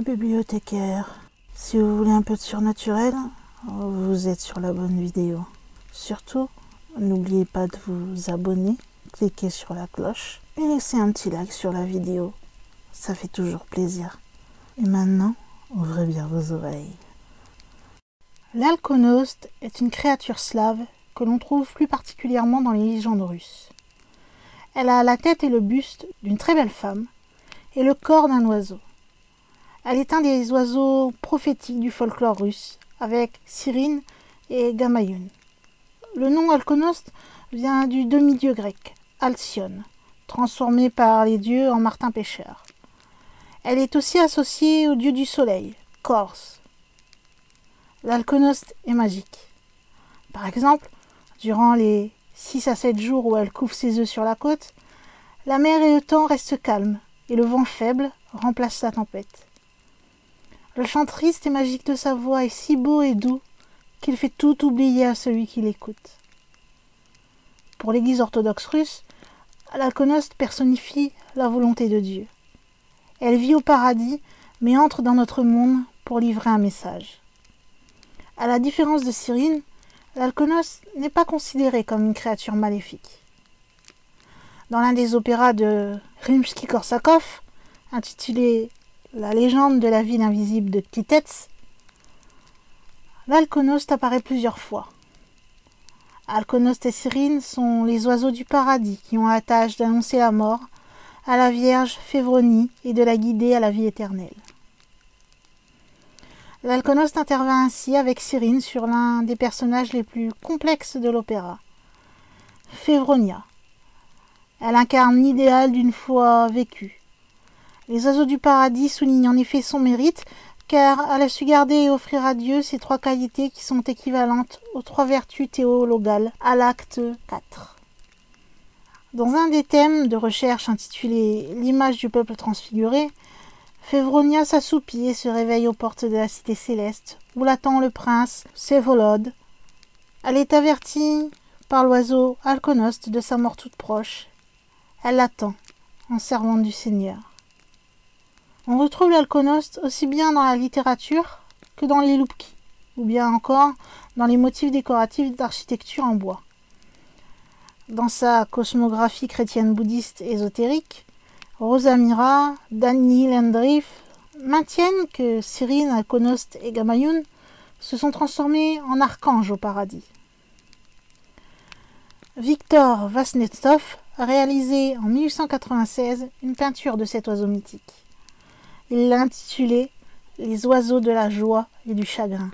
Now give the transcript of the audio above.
bibliothécaires. Si vous voulez un peu de surnaturel, vous êtes sur la bonne vidéo. Surtout, n'oubliez pas de vous abonner, cliquez sur la cloche et laissez un petit like sur la vidéo. Ça fait toujours plaisir. Et maintenant, ouvrez bien vos oreilles. L'Alkonost est une créature slave que l'on trouve plus particulièrement dans les légendes russes. Elle a la tête et le buste d'une très belle femme et le corps d'un oiseau. Elle est un des oiseaux prophétiques du folklore russe, avec Cyrine et Gamayun. Le nom Alkonost vient du demi-dieu grec, Alcyone, transformé par les dieux en martin pêcheur. Elle est aussi associée au dieu du soleil, Kors. L'Alkonost est magique. Par exemple, durant les 6 à 7 jours où elle couve ses œufs sur la côte, la mer et le temps restent calmes et le vent faible remplace la tempête. Le chant triste et magique de sa voix est si beau et doux qu'il fait tout oublier à celui qui l'écoute. Pour l'Église orthodoxe russe, l'Alkonost personnifie la volonté de Dieu. Elle vit au paradis, mais entre dans notre monde pour livrer un message. À la différence de Cyrine, l'Alkonost n'est pas considérée comme une créature maléfique. Dans l'un des opéras de Rimsky-Korsakov, intitulé « La légende de la ville invisible de Klitets », l'Alkonost apparaît plusieurs fois. Alkonost et Cyrine sont les oiseaux du paradis qui ont la tâche d'annoncer la mort à la Vierge Févronie et de la guider à la vie éternelle. L'Alkonost intervient ainsi avec Cyrine sur l'un des personnages les plus complexes de l'opéra, Févronia. Elle incarne l'idéal d'une foi vécue. Les oiseaux du paradis soulignent en effet son mérite, car elle a su garder et offrir à Dieu ces 3 qualités qui sont équivalentes aux 3 vertus théologales à l'acte 4. Dans un des thèmes de recherche intitulé « L'image du peuple transfiguré », Févronia s'assoupit et se réveille aux portes de la cité céleste, où l'attend le prince Vsevolod. Elle est avertie par l'oiseau Alkonost de sa mort toute proche. Elle l'attend, en servante du Seigneur. On retrouve l'Alkonost aussi bien dans la littérature que dans les loupki, ou bien encore dans les motifs décoratifs d'architecture en bois. Dans sa cosmographie chrétienne-bouddhiste ésotérique, Rosa Mira, Danny Landriff maintiennent que Cyrine, Alkonost et Gamayun se sont transformés en archanges au paradis. Victor Vasnetsov a réalisé en 1896 une peinture de cet oiseau mythique. Il l'a intitulée « Les oiseaux de la joie et du chagrin ».